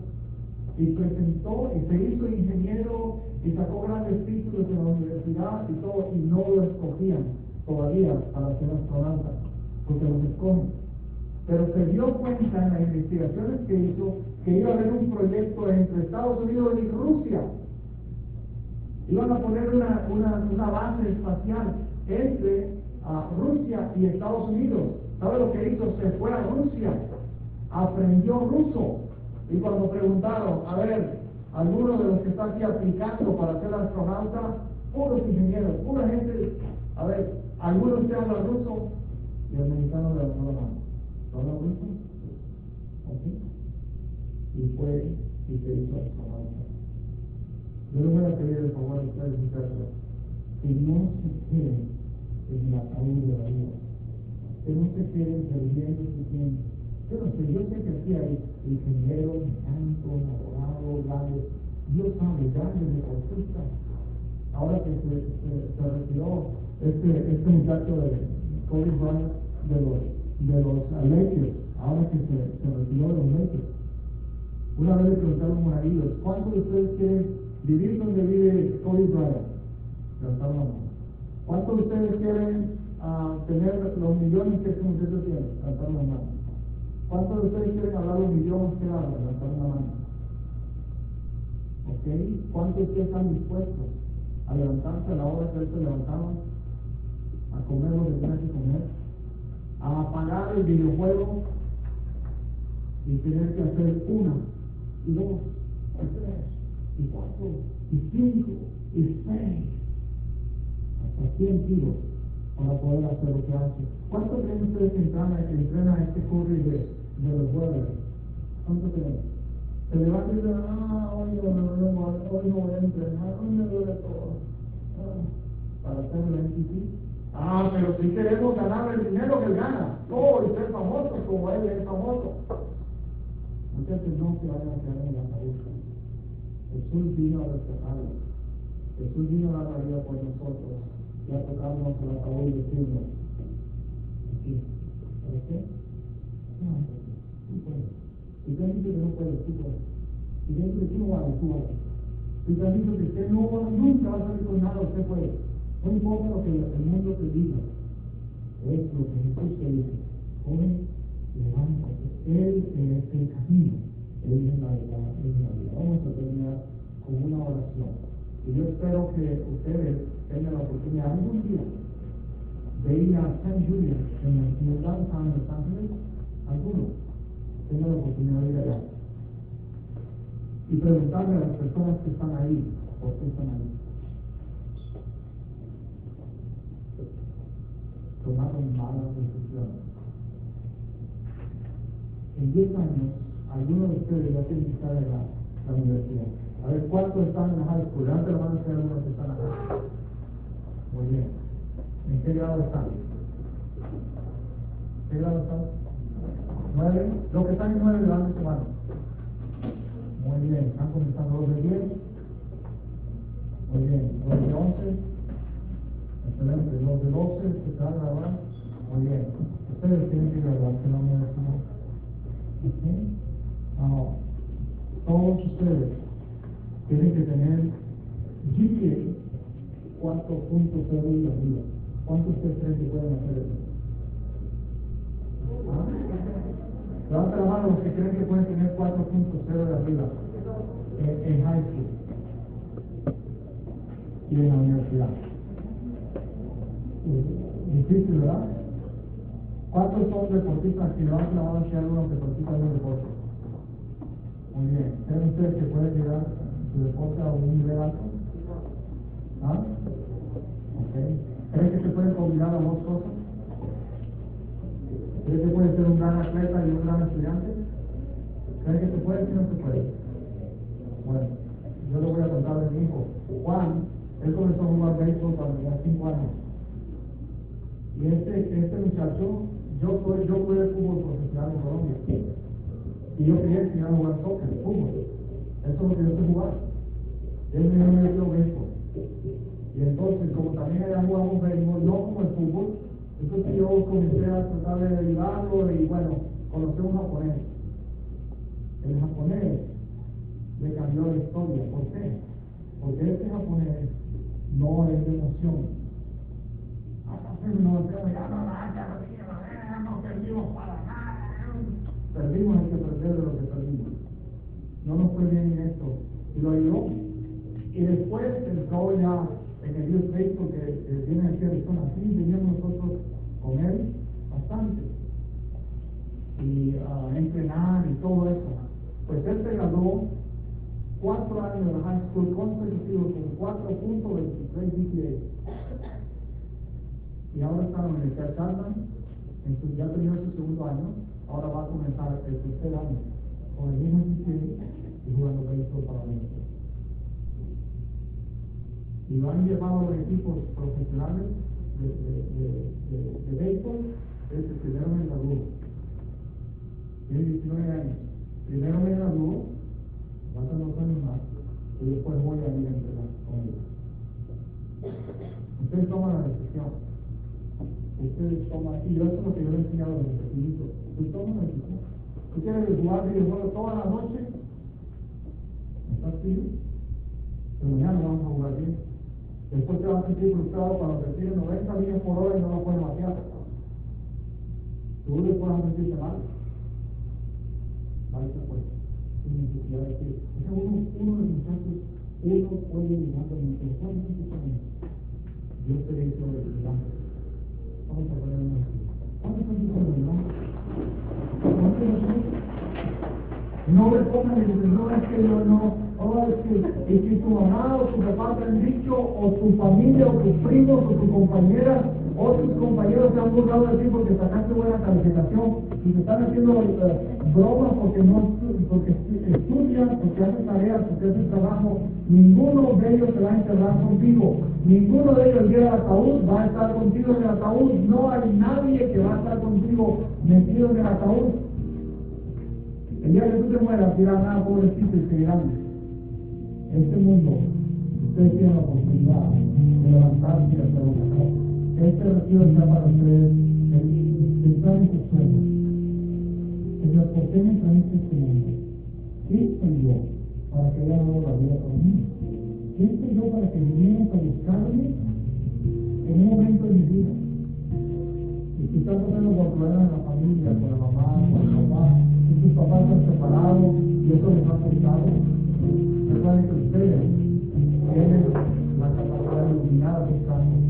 y presentó y se hizo ingeniero y sacó grandes títulos en la universidad y todo, y no lo escogían todavía para ser astronauta, porque los escogen. Pero se dio cuenta en las investigaciones que hizo que iba a haber un proyecto entre Estados Unidos y Rusia. Iban a poner una base espacial entre Rusia y Estados Unidos. ¿Sabe lo que hizo? Se fue a Rusia, aprendió ruso, y cuando preguntaron, a ver, algunos de los que están aquí aplicando para ser astronauta, puros ingenieros, pura gente, a ver, ¿algunos de ustedes hablan ruso? Y el mexicano levantó la mano. ¿No habla ruso? ¿Ok? Y fue y se hizo astronauta. Yo les voy a pedir el favor a ustedes, muchachos, que no se queden en la salud de la vida, que no se queden perdiendo su tiempo. Yo no sé, yo sé que aquí hay ingenieros, mecánicos, abogados, grandes, Dios sabe, grandes deportistas. Ahora que se retiró este muchacho de Kobe Bryant de los Lakers, ahora que se retiró de los Lakers. Una vez le preguntaron a ellos, ¿cuántos de ustedes quieren vivir donde vive Kobe Bryant? Levantaron la mano. ¿Cuántos de ustedes quieren tener los millones que este muchacho tiene? Levantaron la mano. ¿Cuántos de ustedes quieren hablar los idiomas que hablan? Levantaron la mano. ¿Ok? ¿Cuántos de ustedes están dispuestos a levantarse a la hora que se levantaron? A comer lo que tienen que comer, a apagar el videojuego y tener que hacer 1, y 2, y 3, y 4, y 5, y 6, hasta 100 kilos para poder hacer lo que hace. ¿Cuánto creen ustedes que entrenan a este Curry de los Jueves? ¿Cuánto creen? Se levanta y dice, hoy no voy a entrenar, hoy me duele todo. Para hacer el NPC. Pero si queremos ganar el dinero que él gana, y ser famosos como él es famoso. Muchachos, no se vayan a quedar en la cabeza. Jesús vino a rescatarlos. Jesús vino a dar la vida por nosotros y a tocarnos el ataúd y decirnos, aquí, ¿sabes qué? No, tú puedes. Si te han dicho que no puedes, tú puedes. Si te han dicho que tú no vales, tú vales. Si te han dicho que usted nunca va a salir con nada, usted puede. No importa lo que el mundo te diga, es lo que Jesús te dice. Joven, levántate. Él es el camino. Él es la verdad, Él es la vida. Vamos a terminar con una oración. Y yo espero que ustedes tengan la oportunidad algún día de ir a San Julián en el downtown de Los Ángeles. Algunos tengan la oportunidad de ir allá y preguntarle a las personas que están ahí por qué están ahí. Tomaron malas decisiones. En 10 años, algunos de ustedes ya tienen que estar en la universidad. A ver, ¿cuántos están en la high school? Levanten la mano si hay algunos que están acá. Muy bien. ¿En qué grado están? ¿Qué grado están? 9. Los que están en 9, levanten su mano. Muy bien. ¿Están comenzando los de 10? Muy bien. Los de 11. Excelente. Los de 12 que se van a graduar. Muy bien. Ustedes tienen que graduarse en la universidad. Ahora, todos ustedes tienen que tener GPA 4.0 y arriba. ¿Cuántos ustedes creen que pueden hacer eso? Levanta la mano los que creen que pueden tener 4.0 de arriba en high school y en la universidad. Difícil, ¿verdad? ¿Cuántos son deportistas? Que levanten la mano si hay algunos deportistas de deporte. Muy bien. ¿Creen ustedes que pueden llegar su deporte a un nivel alto? Okay. ¿Creen que se pueden combinar las dos cosas? ¿Creen que puede ser un gran atleta y un gran estudiante? ¿Creen que se puede o no se puede? Bueno, yo le voy a contar de mi hijo. Juan, él comenzó a jugar béisbol cuando tenía 5 años. Y este muchacho, yo jugué fútbol profesional en Colombia. Y yo quería enseñar a jugar soccer, fútbol. Eso es lo que yo sé jugar. Él me dio béisbol. Y entonces, como también allá jugamos béisbol, no como el fútbol, entonces yo comencé a tratar de ayudarlo y bueno, conocí a un japonés. El japonés le cambió la historia. ¿Por qué? Porque este japonés no es de emoción. No perdimos para nada. Perdimos, hay que perder de lo que perdimos. No nos fue bien en esto. Y lo ayudó. Y después entró ya en el Dios Cristo que viene aquí a Arizona. Así veníamos nosotros con él bastante. Y entrenar y todo eso. Pues él se graduó 4 años de la high school consecutivos con 4.23 GPA. Y ahora está en la Universidad de Charlton, ya terminó su 2.º año, ahora va a comenzar el 3.er año, con el mismo GPA y jugando béisbol para México. Y lo han llevado a los equipos profesionales de béisbol desde el primero me graduó. Tiene 19 años. Primero me graduó, faltan 2 años más, y después voy a ir a entrenar con ellos. Ustedes toman la decisión. Ustedes toman, y yo eso es lo que yo le he enseñado a los pequeñitos. Ustedes toman la decisión. ¿Tú quieres jugar videojuegos toda la noche? ¿Estás frío? Pero mañana vamos a jugar bien. Después te vas a sentir frustrado cuando te tiren 90 millas por hora y no lo puedes batear. Tú después vas a sentirte mal. Vaya pues, sin necesidad de decir. O sea, uno de los muchachos, uno puede llegar a mi teléfono. Dios te dice sobre el delante. Vamos a poner una así. ¿Cuántos son tus hermanos? No le pongan el no es que yo no, es que, y si tu mamá o tu papá te han dicho, o tu familia, o tus primos, o tu compañera, Otros compañeros se han burlado de ti porque sacaste buena calificación y te están haciendo bromas porque estudian, porque hacen tareas, porque hacen trabajo. Ninguno de ellos se va a enterrar contigo. Ninguno de ellos el día del ataúd va a estar contigo en el ataúd. No hay nadie que va a estar contigo metido en el ataúd. El día que tú te mueras, dirán, pobrecito, y seguirán. Este mundo, ustedes tienen la oportunidad de levantarse y hacer otra cosa. Este retiro está para ustedes, pensar en sus sueños. Señor, ¿por qué me trajiste este mundo? ¿Quién soy yo para que haya dado la vida por mí? ¿Quién soy yo para que vinieras a buscarme en un momento de mi vida? Y si estás pasando por problemas en la familia, con la mamá, con el papá, y tus papás están separados y eso les ha afectado, recuerden que ustedes tienen la capacidad de iluminar sus casos.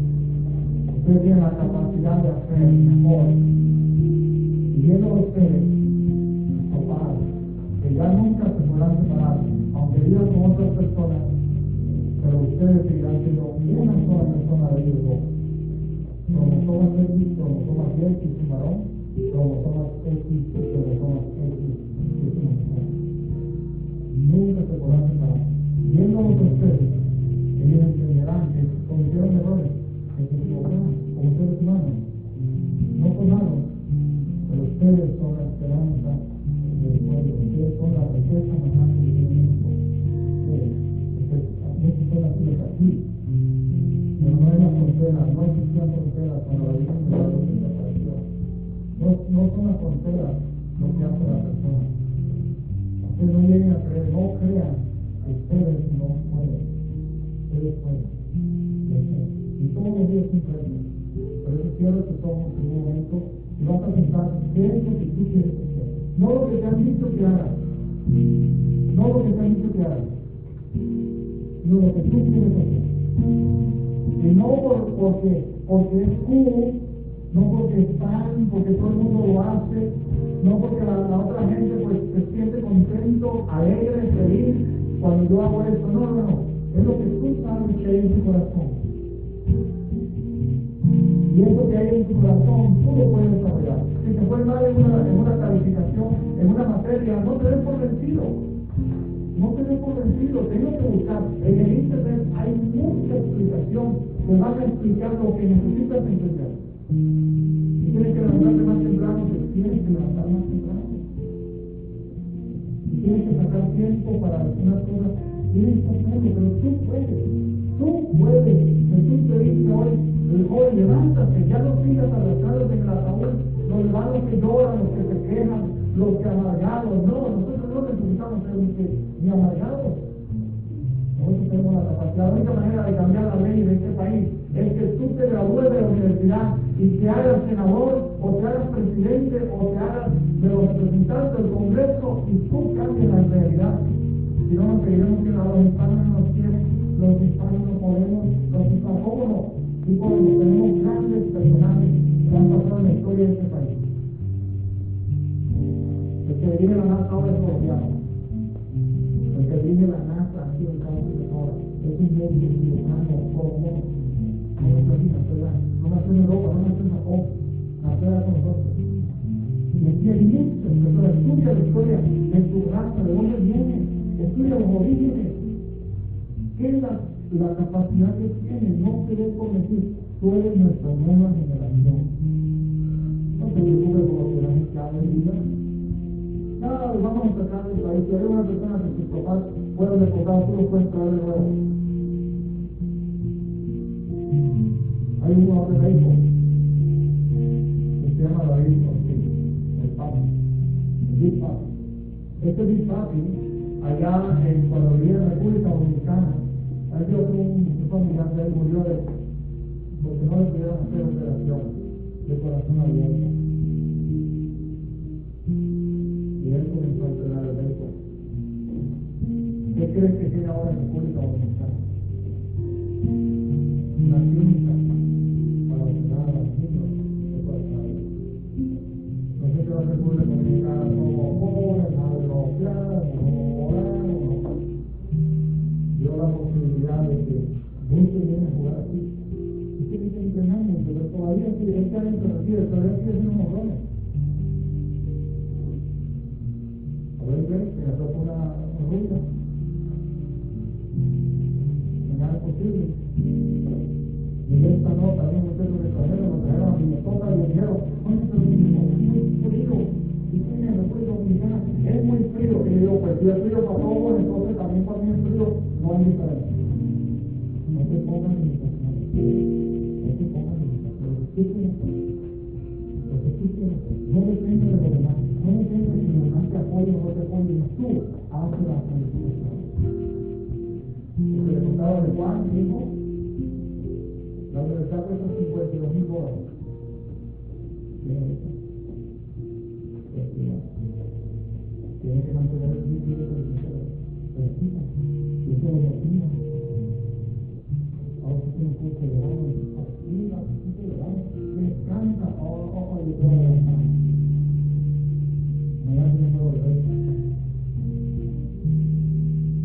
Ustedes tienen la capacidad de hacer mejor. Y viendo a ustedes, sus papás, que ya nunca se podrán separar, aunque vivan con otras personas, pero ustedes seguirán siendo una sola persona de ellos dos. Cromosomas X, cromosomas Y, que es un varón, cromosomas X, cromosomas X, que es una mujer. Nunca se podrán separar. Viéndolos a ustedes, ellos entenderán que cometieron errores, que se equivocaron como seres humanos. No son malos, pero ustedes son la esperanza del pueblo. Ustedes son la riqueza más grande que tiene México. Muchos son nacidos aquí, pero no hay las fronteras, no existían fronteras cuando la Virgen de la Luz desapareció. No son las fronteras lo que hace la persona. Ustedes no lleguen a creer, no crean que ustedes no pueden. Ustedes pueden. Y todos los días son premios. Por eso cierra tus ojos en un momento y vas a pensar qué es lo que tú quieres hacer. No lo que te han dicho que hagas. No lo que te han dicho que hagas. Sino lo que tú quieres hacer. Y no porque es cool, no porque están, porque todo el mundo lo hace, no porque la otra gente pues se siente contento, alegre, feliz cuando yo hago esto. No. Es lo que tú sabes que hay en tu corazón. Y eso que hay en tu corazón, tú lo puedes desarrollar. Si te fue mal en una calificación, en una materia, no te des por vencido. No te des por vencido, tengo que buscar. En el internet hay mucha explicación que van a explicar lo que necesitas entender. Si tienes que levantarte más temprano, te tienes que levantar más temprano. Si tienes que sacar tiempo para algunas cosas, tienes que hacerlo, pero tú puedes. Tú puedes. Jesús te dice hoy, levántate, ya no sigas arrastrados en el ataúd, los hermanos que lloran, los que se quejan, los que amargados. No, nosotros no necesitamos ser ni amargados. Nosotros tenemos la capacidad. La única manera de cambiar la ley de este país es que tú te gradúes de la universidad y te hagas senador, o te hagas presidente, o te hagas de los representantes del Congreso, y tú cambies la realidad. Si no, nos seguiremos que los hispanos no nos quieren, los hispanos no podemos, los hispanos, ¿cómo no? Y podemos, tenemos grandes personajes que han pasado en la historia de este país. El que dirige la NASA ahora es colombiano. El que dirige la NASA aquí en Estados Unidos ahora es un médico cirujano colombiano. No nació aquí, no nació en Europa, no nació en Japón, nació con nosotros. Y aquí hay muchas personas. Estudia la historia de tu raza, de dónde viene, estudia los orígenes. ¿Qué es la capacidad que tienes? No te des por decir, tú eres nuestra nueva generación. No te preocupes por lo que la gente habla y diga. Nada, vamos a sacar del país. Si hay una persona que sus papás fueron deportados, tú los puedes traer de nuevo. Hay un hombre médico que se llama David, el Papi, el Big Papi. Este Big Papi, allá cuando vivía en la República Dominicana, hay un familiar de él murió porque no le pudieron hacer operación de corazón abierto. Y él comenzó a operar el médico. ¿Qué crees que tiene ahora en República Dominicana? Una clínica para operar a los niños de corazón abierto. Nosotros en la República Dominicana somos pobres, dio la posibilidad de que muchos vienen a jugar aquí. Y que dicen entrenando, pero todavía alguien se retire, todavía sigue siendo morrones. A ver, que me toca una ruta. Mañana es posible. Y esta nota, había un muchacho que extranjero, lo trajeron a Minnesota y le dijeron, oye, pero es muy frío. Y tiene la República Dominicana, es muy frío. Y le digo, pues si es frío para todos, entonces también para mí es frío, no hay diferencia. No te pongan limitaciones. No te pongan limitaciones. Lo que tú quieras hacer. Lo que tú quieras hacer. No depende de los demás. No depende de si los demás te apoyan o no te apoyan. Tú haces la planificación. Lo que le contaba de Juan, mi hijo, la universidad cuesta $52,000. Tiene que mantener el sitio de recita. Y eso lo motiva. Ahora sí tiene un curso de verano, activa, curso de verano, descansa, y toda la semana. Mañana tiene que volver.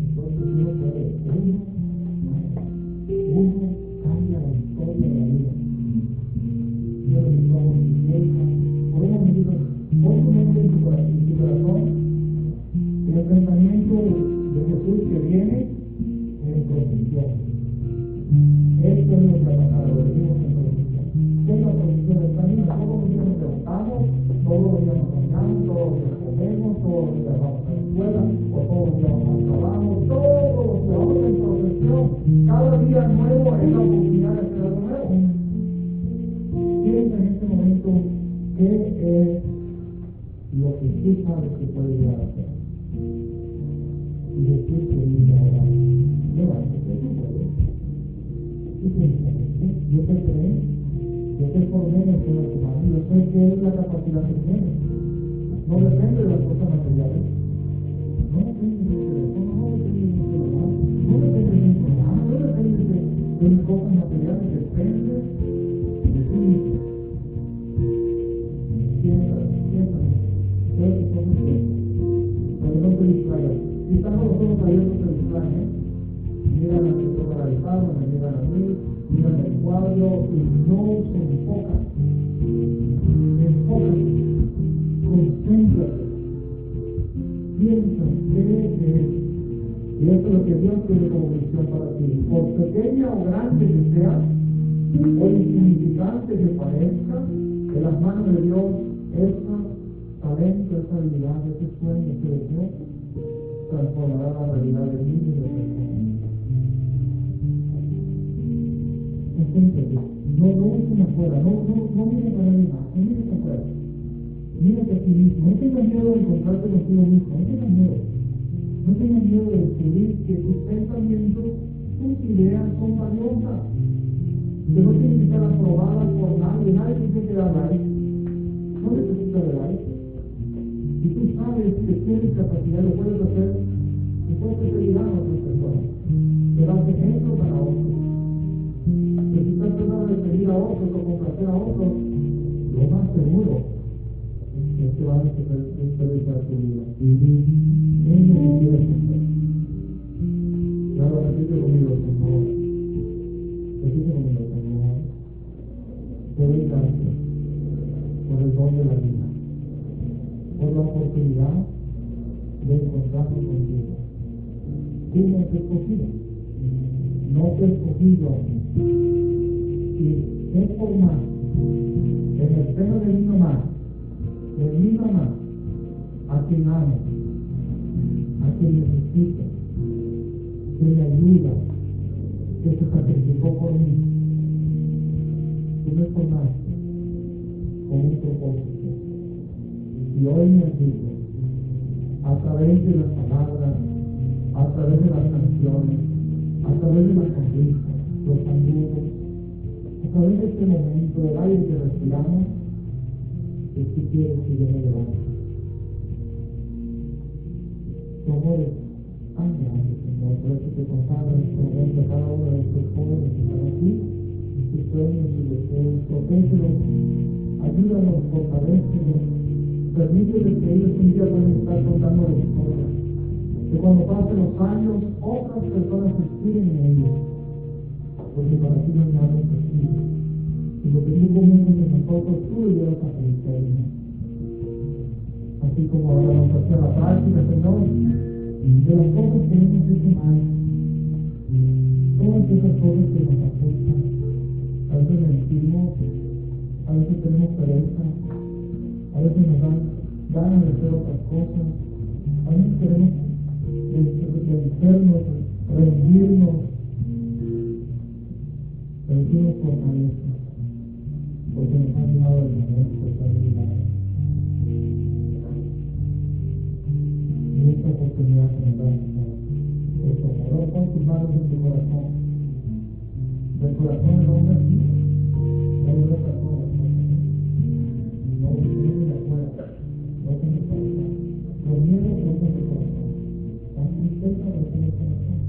Entonces uno puede, uno cambia la historia de la vida. Cierra mis ojos y piensa, por un momentito, pon tu mente en tu corazón, el pensamiento de Jesús que viene en provisión. Esto es lo que ha pasado, lo decimos en provisión. ¿Qué es la provisión del camino? Todos los días nos levantamos, todos los días nos bañamos, todos los días comemos, todos los días vamos a la escuela, o todos los días vamos al trabajo, todos los días vamos en procesión. Cada día nuevo es la oportunidad de hacer algo nuevo. Piensa en este momento qué es lo que tú sabes que puedes llegar a hacer. Y después te dice ahora, levántate, tú puedes. Tú tienes que hacer. Yo te creé, yo te formé en el seno de tu madre, yo sé que es la capacidad que tienes. No depende de las cosas materiales. No depende de mi teléfono, no depende de mi celular, no depende de mi programa, no depende de mis cosas materiales, depende de ti mismo. Piénsalo. Creo que somos ciertos. Para que no te distraigas. Si están con los ojos abiertos, se distraen, miran a nuestro paralizado, me miran a mí, miran el cuadro y no se enfocan. Enfócate, concéntrate, piensa, y esto es lo que Dios tiene como misión para ti. Por pequeña o grande que sea, o insignificante que parezca, en las manos de Dios, ese talento, esa habilidad, ese sueño, ese deseo, transformará la realidad de miles de personas. Concéntrate, no usen afuera, no miren para nadie más, no miren afuera. Mírate a ti mismo, no tengas miedo de encontrarte contigo mismo, no tengas miedo. No tengas miedo de descubrir que tus pensamientos, tus ideas son valiosas, que no tienen que estar aprobadas por nadie tiene que dar like, no necesita de like. Si tú sabes que tienes capacidad, lo puedes hacer, y puedes seguir a otras personas, que das ejemplo para otros. Pero si estás tratando de seguir a otros o complacer a otros, lo más seguro es que vas a desperdiciar tu vida. Es lo que quieres hacer. Ya lo repite conmigo, Señor. Repite conmigo, Señor. Te doy gracias por el don de la vida, por la oportunidad de encontrarme contigo. Tú me has escogido, no te he escogido a ti. Y he formado en el seno de mi mamá, a quien amo, a quien necesito, que me ayuda, que se sacrificó por mí. Tú me formaste con un propósito. Y hoy me digo, a través de las palabras, a través de las canciones, a través de las sonrisas, los saludos, a través de este momento, del aire que respiramos, que tú quieres que yo me levante. Tu amor es tan grande, Señor, por eso te consagro en este momento a cada uno de estos jóvenes que están aquí, sus sueños, sus deseos, protégelos, ayúdanos, fortalécelos, permíteles que ellos un día puedan estar contando la historia, que cuando pasen los años, otras personas se inspiren en ellos, porque para ti no hay nada imposible. Y lo que tú comienzas en nosotros, tú lo llevas a Cristo. Así como ahora nos hacía la práctica, Señor, de las cosas que hemos hecho mal, todas esas cosas que nos afectan, a veces mentimos, a veces tenemos pereza, a veces nos dan ganas de hacer otras cosas, a veces queremos vencernos, rendirnos, pero tú nos fortaleces, porque nos has dado el momento de ayudar. Y esta oportunidad que nos da, Señor, por favor, pon tus manos en tu corazón, del corazón del hombre así, no lo dejas todo, no lo tienes de afuera, no tienes de corazón, los miedos no son de corazón, la tristeza no tiene corazón,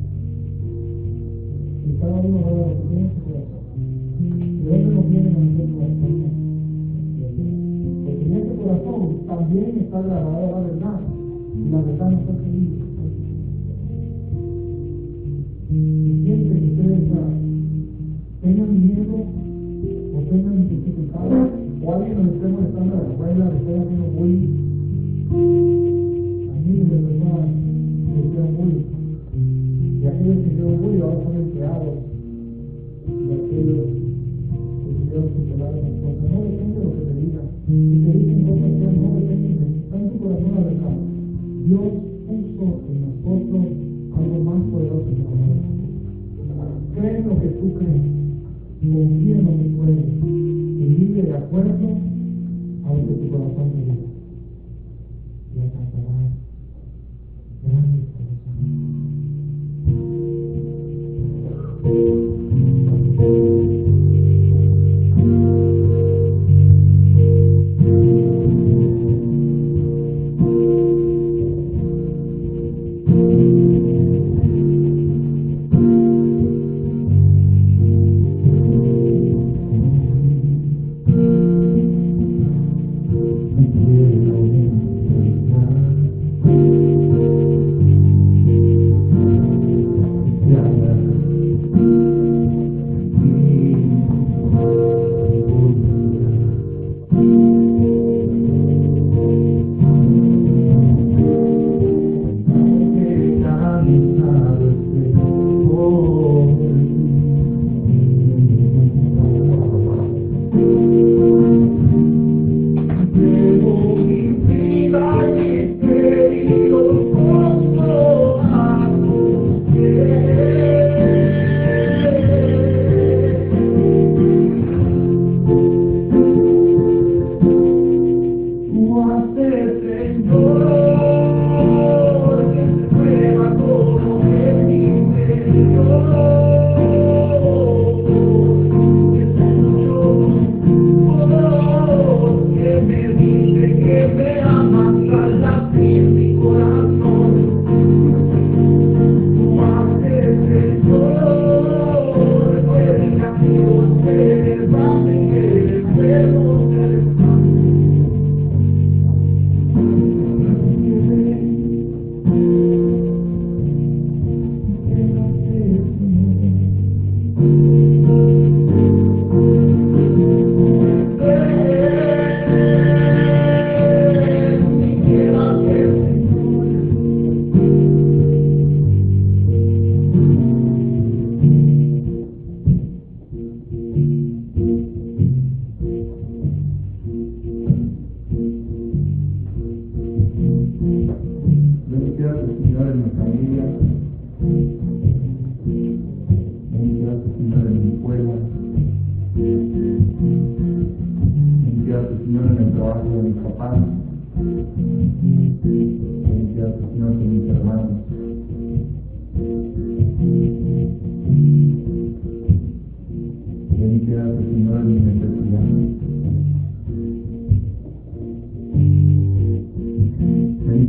y cada uno va a lo que tiene en su corazón. ¿De dónde nos vienen a nosotros las cosas? Porque en ese corazón también está grabada la verdad, y la verdad nos hace libres. Y siempre que ustedes tengan miedo o tengan dificultades, o alguien nos esté molestando a la escuela, le esté haciendo bullying, a mí de verdad me hicieron bullying, y aquellos que hicieron bullying ahora son empleados, y aquellos que hicieron superar las cosas, no depende de lo que te digan, si te dicen cosas que no dependen, está en tu corazón la verdad. Dios puso en nosotros algo más poderoso que nosotros. Cree en lo que tú crees, confía en lo que tú eres, y vive de acuerdo a lo que tu corazón te diga. Y alcanzarás grandes cosas.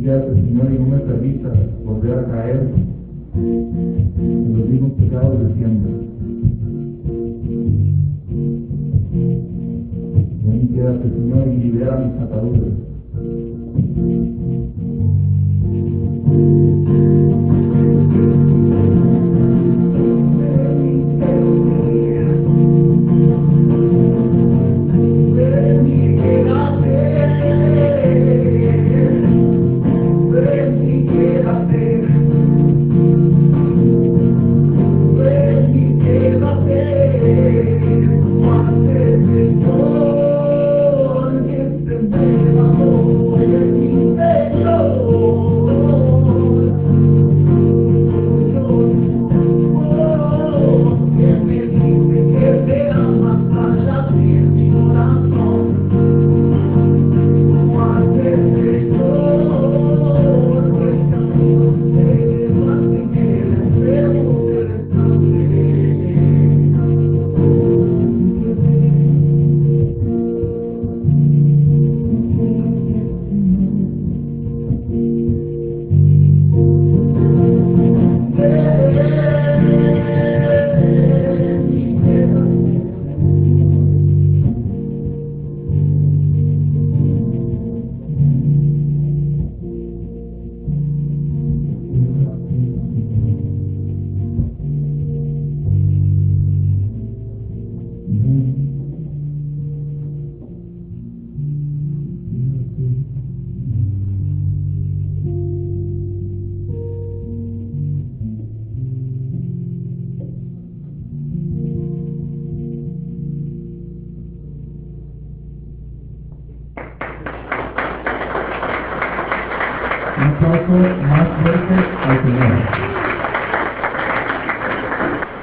Señor, y no me permitas volver a caer en los mismos pecados de siempre. Ven, quédate, Señor, y libera mis ataduras. aplauso más fuerte al Señor.